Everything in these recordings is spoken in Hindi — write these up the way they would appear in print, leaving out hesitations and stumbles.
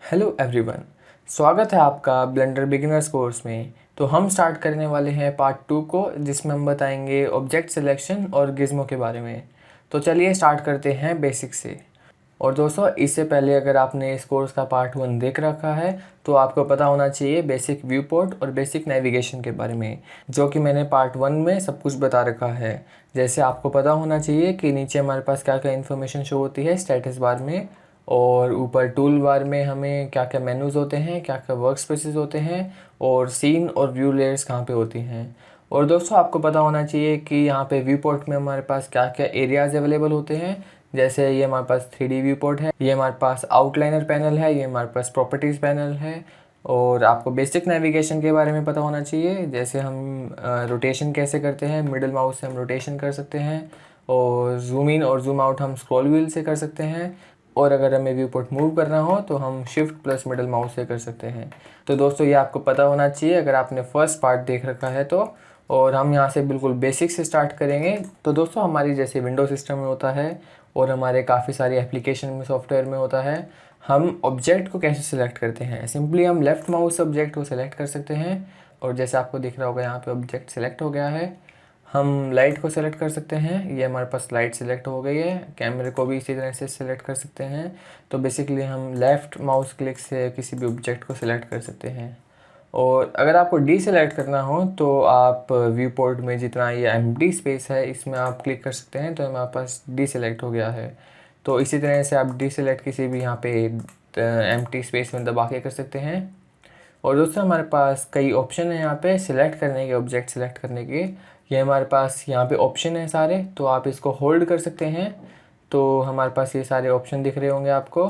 हेलो एवरीवन, स्वागत है आपका ब्लेंडर बिगिनर्स कोर्स में। तो हम स्टार्ट करने वाले हैं पार्ट 2 को, जिसमें हम बताएंगे ऑब्जेक्ट सिलेक्शन और गिज़मो के बारे में। तो चलिए स्टार्ट करते हैं बेसिक से। और दोस्तों, इससे पहले अगर आपने इस कोर्स का पार्ट 1 देख रखा है तो आपको पता होना चाहिए बेसिक व्यू पोर्ट और बेसिक नेविगेशन के बारे में, जो कि मैंने पार्ट 1 में सब कुछ बता रखा है। जैसे आपको पता होना चाहिए कि नीचे हमारे पास क्या क्या इन्फॉर्मेशन शो होती है स्टेटस बार में, और ऊपर टूल बार में हमें क्या क्या मेनूज़ होते हैं, क्या क्या वर्क स्पेसेस होते हैं, और सीन और व्यू लेयर्स कहाँ पे होती हैं। और दोस्तों, आपको पता होना चाहिए कि यहाँ पे व्यू पोर्ट में हमारे पास क्या क्या एरियाज़ अवेलेबल होते हैं। जैसे ये हमारे पास 3D व्यू पोर्ट है, ये हमारे पास आउटलाइनर पैनल है, ये हमारे पास प्रॉपर्टीज़ पैनल है। और आपको बेसिक नेविगेशन के बारे में पता होना चाहिए, जैसे हम रोटेशन कैसे करते हैं, मिडल माउस से हम रोटेशन कर सकते हैं, और जूम इन और जूम आउट हम स्क्रॉल व्हील से कर सकते हैं। और अगर हमें व्यू पोर्ट मूव करना हो तो हम शिफ्ट प्लस मिडल माउस से कर सकते हैं। तो दोस्तों, ये आपको पता होना चाहिए अगर आपने फर्स्ट पार्ट देख रखा है तो। और हम यहाँ से बिल्कुल बेसिक से स्टार्ट करेंगे। तो दोस्तों, हमारी जैसे विंडो सिस्टम में होता है और हमारे काफ़ी सारी एप्लीकेशन में सॉफ्टवेयर में होता है, हम ऑब्जेक्ट को कैसे सिलेक्ट करते हैं। सिंपली हम लेफ़्ट माउस से ऑब्जेक्ट को सिलेक्ट कर सकते हैं, और जैसे आपको दिख रहा होगा यहाँ पे ऑब्जेक्ट सिलेक्ट हो गया है। हम लाइट को सिलेक्ट कर सकते हैं, ये हमारे पास लाइट सिलेक्ट हो गई है। कैमरे को भी इसी तरह से सिलेक्ट कर सकते हैं। तो बेसिकली हम लेफ़्ट माउस क्लिक से किसी भी ऑब्जेक्ट को सिलेक्ट कर सकते हैं। और अगर आपको डी सेलेक्ट करना हो तो आप व्यू पोर्ट में जितना ये एम्प्टी स्पेस है इसमें आप क्लिक कर सकते हैं, तो हमारे पास डी सेलेक्ट हो गया है। तो इसी तरह से आप डी सेलेक्ट किसी भी यहाँ पे एम्प्टी स्पेस में दबा के कर सकते हैं। और दोस्तों, हमारे पास कई ऑप्शन है यहाँ पे सिलेक्ट करने के, ऑब्जेक्ट सिलेक्ट करने के। ये हमारे पास यहाँ पे ऑप्शन है सारे, तो आप इसको होल्ड कर सकते हैं। तो हमारे पास ये सारे ऑप्शन दिख रहे होंगे आपको।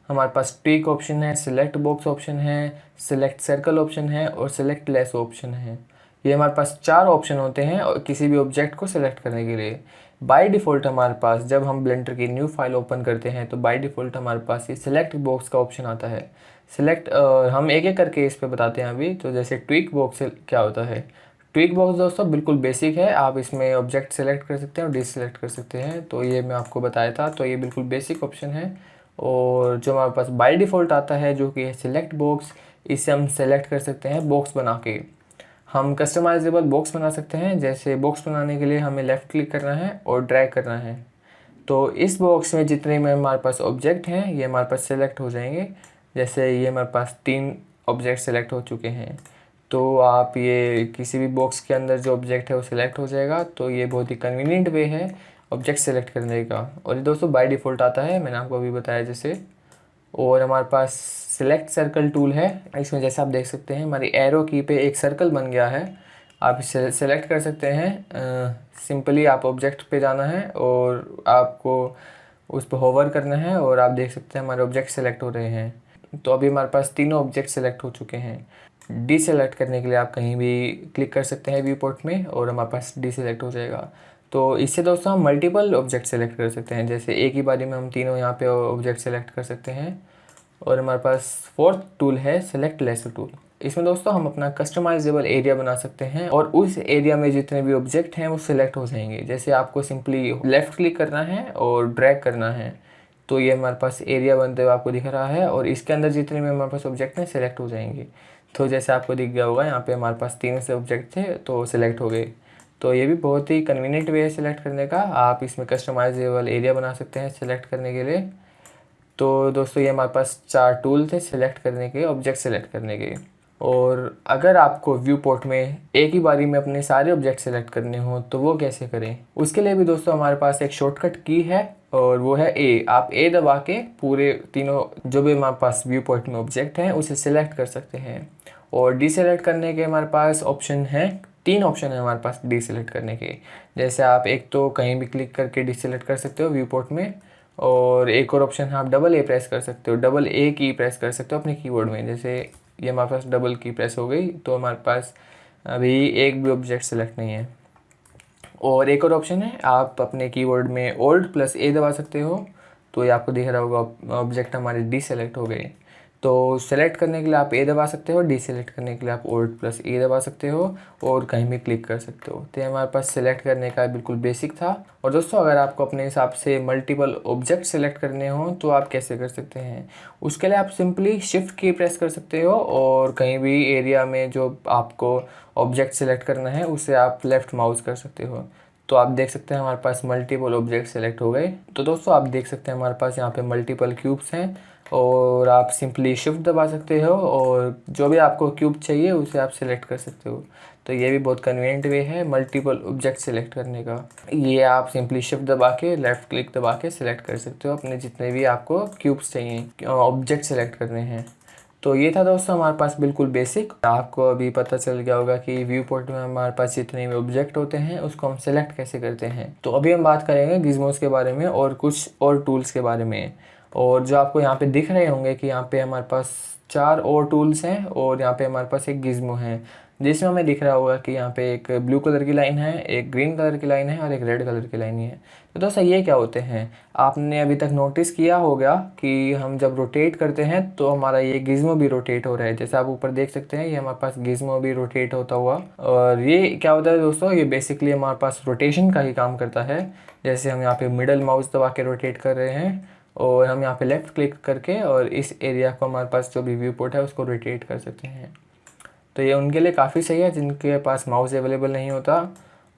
हमारे पास ट्विक ऑप्शन है, सिलेक्ट बॉक्स ऑप्शन है, सिलेक्ट सर्कल ऑप्शन है, और सिलेक्ट लेस ऑप्शन है। ये हमारे पास 4 ऑप्शन होते हैं और किसी भी ऑब्जेक्ट को सिलेक्ट करने के लिए। बाय डिफ़ॉल्ट हमारे पास जब हम ब्लेंडर की न्यू फाइल ओपन करते हैं तो बाय डिफ़ॉल्ट हमारे पास ये सिलेक्ट बॉक्स का ऑप्शन आता है। सिलेक्ट हम एक एक करके इस पे बताते हैं अभी। तो जैसे ट्विक बॉक्स क्या होता है। ट्विक बॉक्स दोस्तों बिल्कुल बेसिक है, आप इसमें ऑब्जेक्ट सेलेक्ट कर सकते हैं और डिससेलेक्ट कर सकते हैं। तो ये मैं आपको बताया था, तो ये बिल्कुल बेसिक ऑप्शन है। और जो हमारे पास बाय डिफ़ॉल्ट आता है जो कि है सिलेक्ट बॉक्स, इसे हम सेलेक्ट कर सकते हैं बॉक्स बना के। हम कस्टमाइजेबल बॉक्स बना सकते हैं। जैसे बॉक्स बनाने के लिए हमें लेफ़्ट क्लिक करना है और ड्रैग करना है। तो इस बॉक्स में जितने में हमारे पास ऑब्जेक्ट हैं ये हमारे पास सेलेक्ट हो जाएंगे। जैसे ये हमारे पास 3 ऑब्जेक्ट सेलेक्ट हो चुके हैं। तो आप ये किसी भी बॉक्स के अंदर जो ऑब्जेक्ट है वो सिलेक्ट हो जाएगा। तो ये बहुत ही कन्वीनियंट वे है ऑब्जेक्ट सेलेक्ट करने का। और ये दोस्तों बाय डिफ़ॉल्ट आता है, मैंने आपको अभी बताया जैसे। और हमारे पास सिलेक्ट सर्कल टूल है, इसमें जैसे आप देख सकते हैं हमारी एरो की पे एक सर्कल बन गया है। आप इसे सेलेक्ट कर सकते हैं। सिंपली आप ऑब्जेक्ट पे जाना है और आपको उस पर होवर करना है, और आप देख सकते हैं हमारे ऑब्जेक्ट सेलेक्ट हो रहे हैं। तो अभी हमारे पास तीनों ऑब्जेक्ट सेलेक्ट हो चुके हैं। डी सेलेक्ट करने के लिए आप कहीं भी क्लिक कर सकते हैं व्यू पोर्ट में, और हमारे पास डी सेलेक्ट हो जाएगा। तो इससे दोस्तों हम मल्टीपल ऑब्जेक्ट सेलेक्ट कर सकते हैं, जैसे एक ही बारी में हम तीनों यहाँ पे ऑब्जेक्ट सेलेक्ट कर सकते हैं। और हमारे पास फोर्थ टूल है सेलेक्ट लेसर टूल। इसमें दोस्तों हम अपना कस्टमाइजेबल एरिया बना सकते हैं, और उस एरिया में जितने भी ऑब्जेक्ट हैं वो सिलेक्ट हो जाएंगे। जैसे आपको सिंपली लेफ़्ट क्लिक करना है और ड्रैग करना है, तो ये हमारे पास एरिया बनते हुए आपको दिख रहा है, और इसके अंदर जितने भी हमारे पास ऑब्जेक्ट हैं सिलेक्ट हो जाएंगे। तो जैसे आपको दिख गया होगा यहाँ पे हमारे पास 3 से ऑब्जेक्ट थे तो सिलेक्ट हो गए। तो ये भी बहुत ही कन्वीनियंट वे है सिलेक्ट करने का। आप इसमें कस्टमाइजेबल एरिया बना सकते हैं सिलेक्ट करने के लिए। तो दोस्तों, ये हमारे पास 4 टूल थे सिलेक्ट करने के, ऑब्जेक्ट सेलेक्ट करने के। और अगर आपको व्यू पोर्ट में एक ही बारी में अपने सारे ऑब्जेक्ट सेलेक्ट करने हो तो वो कैसे करें, उसके लिए भी दोस्तों हमारे पास एक शॉर्टकट की है, और वो है ए। आप ए दबा के पूरे तीनों जो भी हमारे पास व्यू पोर्ट में ऑब्जेक्ट हैं उसे सिलेक्ट कर सकते हैं। और डी सेलेक्ट करने के हमारे पास ऑप्शन है, 3 ऑप्शन है हमारे पास डी सेलेक्ट करने के। जैसे आप एक तो कहीं भी क्लिक करके डी सेलेक्ट कर सकते हो व्यू पोर्ट में, और एक और ऑप्शन है आप डबल ए प्रेस कर सकते हो, डबल ए की प्रेस कर सकते हो अपने कीबोर्ड में। जैसे ये हमारे पास डबल की प्रेस हो गई तो हमारे पास अभी एक भी ऑब्जेक्ट सेलेक्ट नहीं है। और एक और ऑप्शन है आप अपने कीबोर्ड में ओल्ड प्लस ए दबा सकते हो, तो ये आपको दिख रहा होगा ऑब्जेक्ट हमारे डी सेलेक्ट हो गए। तो सेलेक्ट करने के लिए आप ए दबा सकते हो, डीसेलेक्ट करने के लिए आप Alt प्लस ए दबा सकते हो और कहीं भी क्लिक कर सकते हो। तो ये हमारे पास सेलेक्ट करने का बिल्कुल बेसिक था। और दोस्तों अगर आपको अपने हिसाब से मल्टीपल ऑब्जेक्ट सेलेक्ट करने हो तो आप कैसे कर सकते हैं, उसके लिए आप सिंपली शिफ्ट की प्रेस कर सकते हो और कहीं भी एरिया में जो आपको ऑब्जेक्ट सेलेक्ट करना है उसे आप लेफ़्ट माउस कर सकते हो। तो आप देख सकते हैं हमारे पास मल्टीपल ऑब्जेक्ट सेलेक्ट हो गए। तो दोस्तों आप देख सकते हैं हमारे पास यहाँ पे मल्टीपल क्यूब्स हैं और आप सिंपली शिफ्ट दबा सकते हो और जो भी आपको क्यूब चाहिए उसे आप सिलेक्ट कर सकते हो। तो ये भी बहुत कन्वीनियंट वे है मल्टीपल ऑब्जेक्ट सेलेक्ट करने का। ये आप सिंपली शिफ्ट दबा के लेफ़्ट क्लिक दबा के सिलेक्ट कर सकते हो अपने जितने भी आपको क्यूब्स चाहिए, ऑब्जेक्ट सेलेक्ट करने हैं। तो ये था दोस्तों हमारे पास बिल्कुल बेसिक। आपको अभी पता चल गया होगा कि व्यू पोर्ट में हमारे पास जितने भी ऑब्जेक्ट होते हैं उसको हम सेलेक्ट कैसे करते हैं। तो अभी हम बात करेंगे गिज़मोस के बारे में और कुछ और टूल्स के बारे में। और जो आपको यहाँ पे दिख रहे होंगे कि यहाँ पे हमारे पास 4 और टूल्स हैं और यहाँ पे हमारे पास एक गिज़मो है, जिसमें हमें दिख रहा होगा कि यहाँ पे एक ब्लू कलर की लाइन है, एक ग्रीन कलर की लाइन है और एक रेड कलर की लाइन है। तो दोस्तों ये क्या होते हैं, आपने अभी तक नोटिस किया होगा कि हम जब रोटेट करते हैं तो हमारा ये गिज़मो भी रोटेट हो रहा है। जैसे आप ऊपर देख सकते हैं ये हमारे पास गिज़मो भी रोटेट होता हुआ। और ये क्या होता है दोस्तों, ये बेसिकली हमारे पास रोटेशन का ही काम करता है। जैसे हम यहाँ पे मिडल माउस दबा के रोटेट कर रहे हैं और हम यहाँ पे लेफ़्ट क्लिक करके और इस एरिया को हमारे पास जो भी व्यू पोर्ट है उसको रोटेट कर सकते हैं। तो ये उनके लिए काफ़ी सही है जिनके पास माउस अवेलेबल नहीं होता।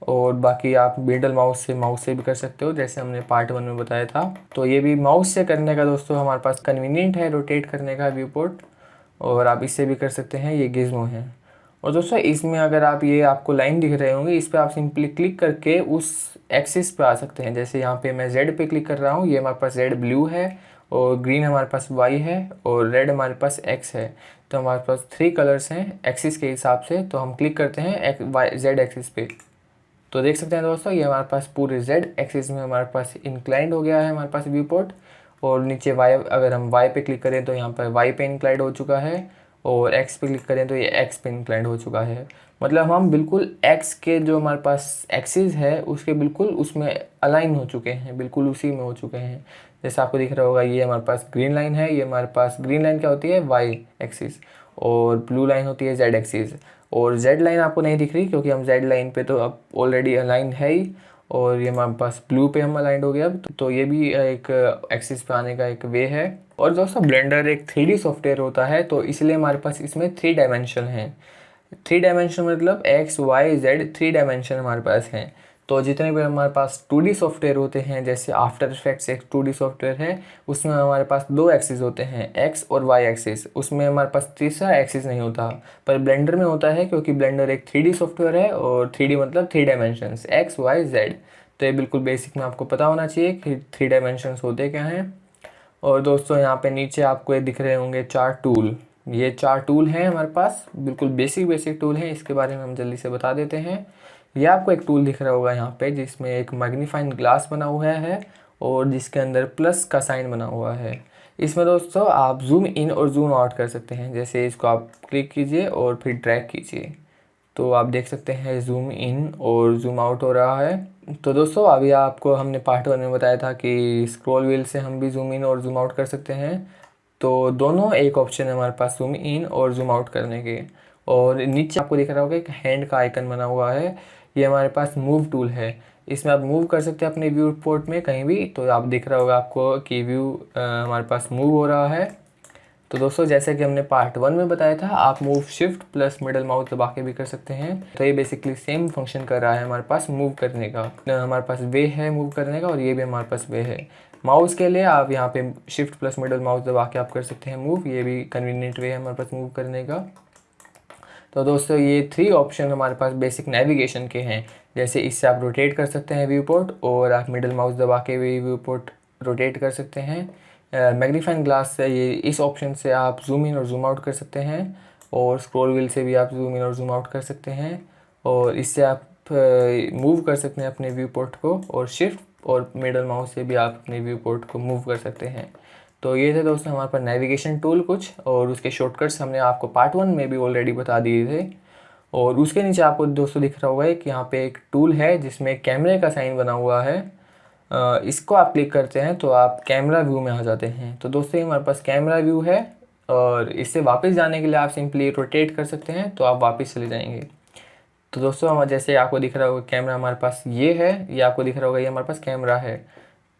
और बाकी आप मिडल माउस से भी कर सकते हो जैसे हमने पार्ट 1 में बताया था। तो ये भी माउस से करने का दोस्तों हमारे पास कन्वीनियंट है रोटेट करने का व्यू पोर्ट, और आप इससे भी कर सकते हैं। ये गिज़मो है। और दोस्तों इसमें अगर आप ये आपको लाइन दिख रहे होंगे इस पर आप सिंपली क्लिक करके उस एक्सिस पे आ सकते हैं। जैसे यहाँ पे मैं Z पे क्लिक कर रहा हूँ, ये हमारे पास Z ब्लू है और ग्रीन हमारे पास Y है और रेड हमारे पास X है। तो हमारे पास 3 कलर्स हैं एक्सिस के हिसाब से। तो हम क्लिक करते हैं Z एक्सिस पे, तो देख सकते हैं दोस्तों ये हमारे पास पूरे Z एक्सिस में हमारे पास इंक्लाइंड हो गया है हमारे पास व्यू पोर्ट। और नीचे Y, अगर हम Y पे क्लिक करें तो यहाँ पर Y पे इंक्लाइंड हो चुका है और X पे क्लिक करें तो ये X पे इंक्लाइंड हो चुका है। मतलब हम बिल्कुल X के जो हमारे पास एक्सिस है उसके बिल्कुल उसमें अलाइन हो चुके हैं, बिल्कुल उसी में हो चुके हैं। जैसे आपको दिख रहा होगा ये हमारे पास ग्रीन लाइन है, ये हमारे पास ग्रीन लाइन क्या होती है Y एक्सिस, और ब्लू लाइन होती है Z एक्सिस। और Z लाइन आपको नहीं दिख रही क्योंकि हम Z लाइन पे तो अब ऑलरेडी अलाइन है ही, और ये हमारे पास ब्लू पे हम अलाइंड हो गया अब। तो ये भी एक एक्सिस पे आने का एक वे है। और दोस्तों ब्लेंडर एक 3D सॉफ्टवेयर होता है तो इसलिए हमारे पास इसमें 3 डायमेंशन हैं। 3 डायमेंशन मतलब X Y Z 3 डायमेंशन हमारे पास हैं। तो जितने भी हमारे पास 2D सॉफ्टवेयर होते हैं जैसे आफ्टर इफेक्ट्स एक 2D सॉफ्टवेयर है, उसमें हमारे पास 2 एक्सिस होते हैं X और Y एक्सिस, उसमें हमारे पास तीसरा एक्सिस नहीं होता। पर ब्लेंडर में होता है क्योंकि ब्लेंडर एक 3D सॉफ्टवेयर है और 3D मतलब 3 डायमेंशंस X Y Z। तो ये बिल्कुल बेसिक में आपको पता होना चाहिए कि 3 डायमेंशंस होते क्या हैं। और दोस्तों यहाँ पे नीचे आपको ये दिख रहे होंगे 4 टूल। ये 4 टूल हैं हमारे पास, बिल्कुल बेसिक टूल हैं। इसके बारे में हम जल्दी से बता देते हैं। ये आपको एक टूल दिख रहा होगा यहाँ पे जिसमें एक मैग्नीफाइंग ग्लास बना हुआ है और जिसके अंदर प्लस का साइन बना हुआ है। इसमें दोस्तों आप जूम इन और जूम आउट कर सकते हैं। जैसे इसको आप क्लिक कीजिए और फिर ड्रैग कीजिए तो आप देख सकते हैं जूम इन और जूम आउट हो रहा है। तो दोस्तों अभी आपको हमने पार्ट 1 में बताया था कि स्क्रॉल व्हील से हम भी जूम इन और जूम आउट कर सकते हैं। तो दोनों एक ऑप्शन है हमारे पास जूम इन और जूम आउट करने के। और नीचे आपको दिख रहा होगा एक हैंड का आइकन बना हुआ है, ये हमारे पास मूव टूल है। इसमें आप मूव कर सकते हैं अपने व्यू पोर्ट में कहीं भी। तो आप दिख रहा होगा आपको कि व्यू हमारे पास मूव हो रहा है। तो दोस्तों जैसे कि हमने पार्ट 1 में बताया था आप move shift plus middle mouse दबा के भी कर सकते हैं। तो ये बेसिकली सेम फंक्शन कर रहा है हमारे पास मूव करने का। हमारे पास वे है मूव करने का और ये भी हमारे पास वे है। माउस के लिए आप यहाँ पे शिफ्ट प्लस मिडल माउस दबा के आप कर सकते हैं मूव, ये भी कन्वीनियंट वे है हमारे पास मूव करने का। तो दोस्तों ये 3 ऑप्शन हमारे पास बेसिक नेविगेशन के हैं। जैसे इससे आप रोटेट कर सकते हैं व्यू पोर्ट, और आप मिडल माउस दबा के भी व्यू पोर्ट रोटेट कर सकते हैं। मैग्नीफाइंग ग्लास से ये इस ऑप्शन से आप जूम इन और जूम आउट कर सकते हैं, और स्क्रॉल व्हील से भी आप जूम इन और जूम आउट कर सकते हैं। और इससे आप मूव कर सकते हैं अपने व्यू पोर्ट को, और शिफ्ट और मिडल माउस से भी आप अपने व्यू पोर्ट को मूव कर सकते हैं। तो ये थे दोस्तों हमारे पास नेविगेशन टूल कुछ, और उसके शॉर्टकट्स हमने आपको पार्ट 1 में भी ऑलरेडी बता दिए थे। और उसके नीचे आपको दोस्तों दिख रहा होगा कि यहाँ पे एक टूल है जिसमें कैमरे का साइन बना हुआ है। इसको आप क्लिक करते हैं तो आप कैमरा व्यू में आ जाते हैं। तो दोस्तों ये हमारे पास कैमरा व्यू है और इससे वापस जाने के लिए आप सिंपली रोटेट कर सकते हैं, तो आप वापस चले जाएंगे। तो दोस्तों हम जैसे आपको दिख रहा होगा कैमरा हमारे पास ये है, ये आपको दिख रहा होगा ये हमारे पास कैमरा है।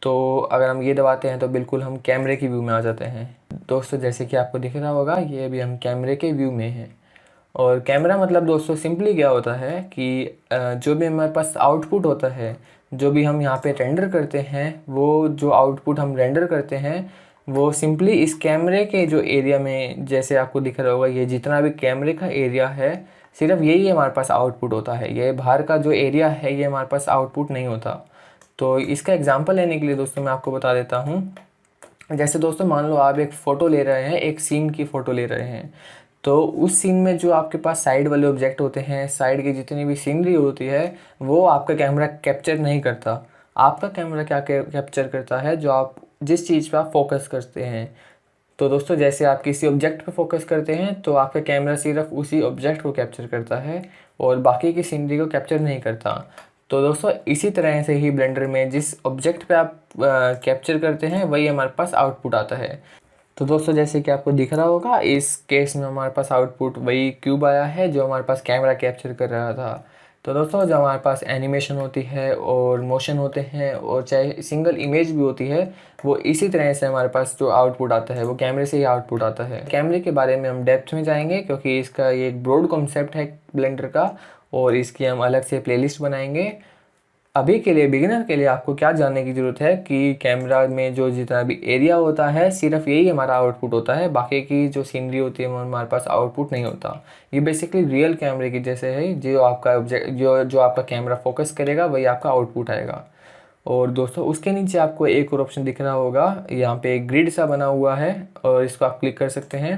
तो अगर हम ये दबाते हैं तो बिल्कुल हम कैमरे की व्यू में आ जाते हैं। दोस्तों जैसे कि आपको दिख रहा होगा ये अभी हम कैमरे के व्यू में हैं। और कैमरा मतलब दोस्तों सिंपली क्या होता है कि जो भी हमारे पास आउटपुट होता है, जो भी हम यहाँ पे रेंडर करते हैं, वो जो आउटपुट हम रेंडर करते हैं वो सिंपली इस कैमरे के जो एरिया में, जैसे आपको दिख रहा होगा ये जितना भी कैमरे का एरिया है, सिर्फ यही हमारे पास आउटपुट होता है। ये बाहर का जो एरिया है ये हमारे पास आउटपुट नहीं होता। तो इसका एग्जांपल लेने के लिए दोस्तों मैं आपको बता देता हूँ। जैसे दोस्तों मान लो आप एक फ़ोटो ले रहे हैं, एक सीन की फ़ोटो ले रहे हैं, तो उस सीन में जो आपके पास साइड वाले ऑब्जेक्ट होते हैं, साइड की जितनी भी सीनरी होती है, वो आपका कैमरा कैप्चर नहीं करता। आपका कैमरा क्या कैप्चर करता है, जो आप जिस चीज़ पे आप फोकस करते हैं। तो दोस्तों जैसे आप किसी ऑब्जेक्ट पे फोकस करते हैं तो आपका कैमरा सिर्फ उसी ऑब्जेक्ट को कैप्चर करता है और बाकी की सीनरी को कैप्चर नहीं करता। तो दोस्तों इसी तरह से ही ब्लेंडर में जिस ऑब्जेक्ट पे आप कैप्चर करते हैं वही हमारे पास आउटपुट आता है। तो दोस्तों जैसे कि आपको दिख रहा होगा इस केस में हमारे पास आउटपुट वही क्यूब आया है जो हमारे पास कैमरा कैप्चर कर रहा था। तो दोस्तों जब हमारे पास एनिमेशन होती है और मोशन होते हैं और चाहे सिंगल इमेज भी होती है, वो इसी तरह से हमारे पास जो आउटपुट आता है वो कैमरे से ही आउटपुट आता है। कैमरे के बारे में हम डेप्थ में जाएंगे क्योंकि इसका ये एक ब्रॉड कॉन्सेप्ट है ब्लेंडर का, और इसकी हम अलग से प्लेलिस्ट बनाएंगे। अभी के लिए बिगिनर के लिए आपको क्या जानने की ज़रूरत है कि कैमरा में जो जितना भी एरिया होता है सिर्फ यही हमारा आउटपुट होता है, बाकी की जो सीनरी होती है वो हमारे पास आउटपुट नहीं होता। ये बेसिकली रियल कैमरे की जैसे है, जो आपका ऑब्जेक्ट जो आपका कैमरा फोकस करेगा वही आपका आउटपुट आएगा। और दोस्तों उसके नीचे आपको एक और ऑप्शन दिख रहा होगा, यहाँ पे एक ग्रिड सा बना हुआ है और इसको आप क्लिक कर सकते हैं।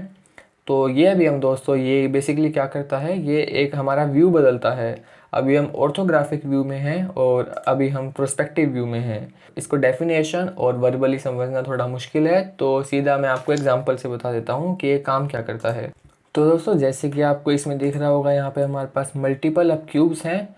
तो ये अभी हम दोस्तों ये बेसिकली क्या करता है, ये एक हमारा व्यू बदलता है। अभी हम ऑर्थोग्राफिक व्यू में हैं और अभी हम प्रोस्पेक्टिव व्यू में हैं। इसको डेफिनेशन और वर्बली समझना थोड़ा मुश्किल है, तो सीधा मैं आपको एग्जांपल से बता देता हूँ कि ये काम क्या करता है। तो दोस्तों जैसे कि आपको इसमें दिख रहा होगा यहाँ पे हमारे पास मल्टीपल अब क्यूब्स हैं।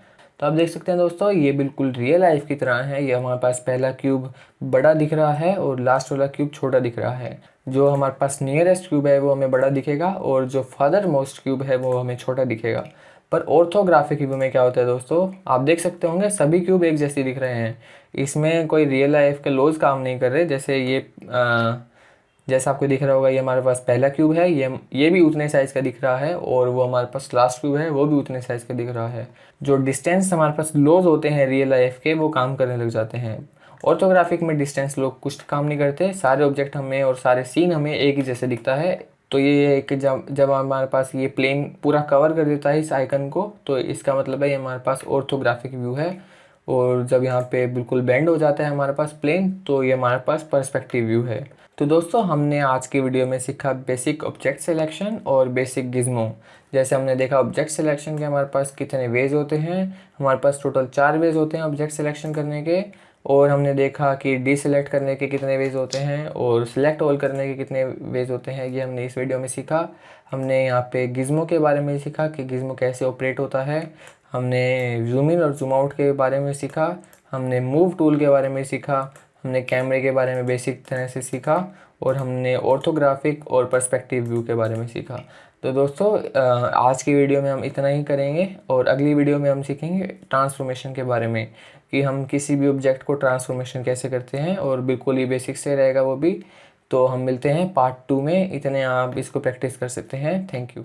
तो आप देख सकते हैं दोस्तों ये बिल्कुल रियल लाइफ की तरह है। ये हमारे पास पहला क्यूब बड़ा दिख रहा है और लास्ट वाला क्यूब छोटा दिख रहा है। जो हमारे पास नियरेस्ट क्यूब है वो हमें बड़ा दिखेगा और जो फर्दर मोस्ट क्यूब है वो हमें छोटा दिखेगा। पर ऑर्थोग्राफिक व्यू में क्या होता है दोस्तों, आप देख सकते होंगे सभी क्यूब एक जैसे दिख रहे हैं। इसमें कोई रियल लाइफ के लॉज काम नहीं कर रहे। जैसे ये जैसा आपको दिख रहा होगा ये हमारे पास पहला क्यूब है, ये भी उतने साइज़ का दिख रहा है, और वो हमारे पास लास्ट क्यूब है वो भी उतने साइज़ का दिख रहा है। जो डिस्टेंस हमारे पास लॉज होते हैं रियल लाइफ के वो काम करने लग जाते हैं। ऑर्थोग्राफिक में डिस्टेंस लोग कुछ काम नहीं करते, सारे ऑब्जेक्ट हमें और सारे सीन हमें एक ही जैसे दिखता है। तो ये है कि जब हमारे पास ये प्लेन पूरा कवर कर देता है इस आइकन को, तो इसका मतलब है ये हमारे पास ऑर्थोग्राफिक व्यू है। और जब यहाँ पे बिल्कुल बेंड हो जाता है हमारे पास प्लेन, तो ये हमारे पास पर्सपेक्टिव व्यू है। तो दोस्तों हमने आज की वीडियो में सीखा बेसिक ऑब्जेक्ट सिलेक्शन और बेसिक गिज्मो। जैसे हमने देखा ऑब्जेक्ट सिलेक्शन के हमारे पास कितने वेज होते हैं, हमारे पास टोटल 4 वेज होते हैं ऑब्जेक्ट सिलेक्शन करने के। और हमने देखा कि डीसेलेक्ट करने के कितने वेज होते हैं और सिलेक्ट ऑल करने के कितने वेज होते हैं, ये हमने इस वीडियो में सीखा। हमने यहाँ पे गिज्मो के बारे में सीखा कि गिज्मो कैसे ऑपरेट होता है। हमने जूम इन और जूम आउट के बारे में सीखा। हमने मूव टूल के बारे में सीखा। हमने कैमरे के बारे में बेसिक तरह से सीखा। और हमने ऑर्थोग्राफिक और पर्सपेक्टिव व्यू के बारे में सीखा। तो दोस्तों आज की वीडियो में हम इतना ही करेंगे और अगली वीडियो में हम सीखेंगे ट्रांसफॉर्मेशन के बारे में, कि हम किसी भी ऑब्जेक्ट को ट्रांसफॉर्मेशन कैसे करते हैं, और बिल्कुल ही बेसिक से रहेगा वो भी। तो हम मिलते हैं पार्ट 2 में। इतने आप इसको प्रैक्टिस कर सकते हैं। Thank you.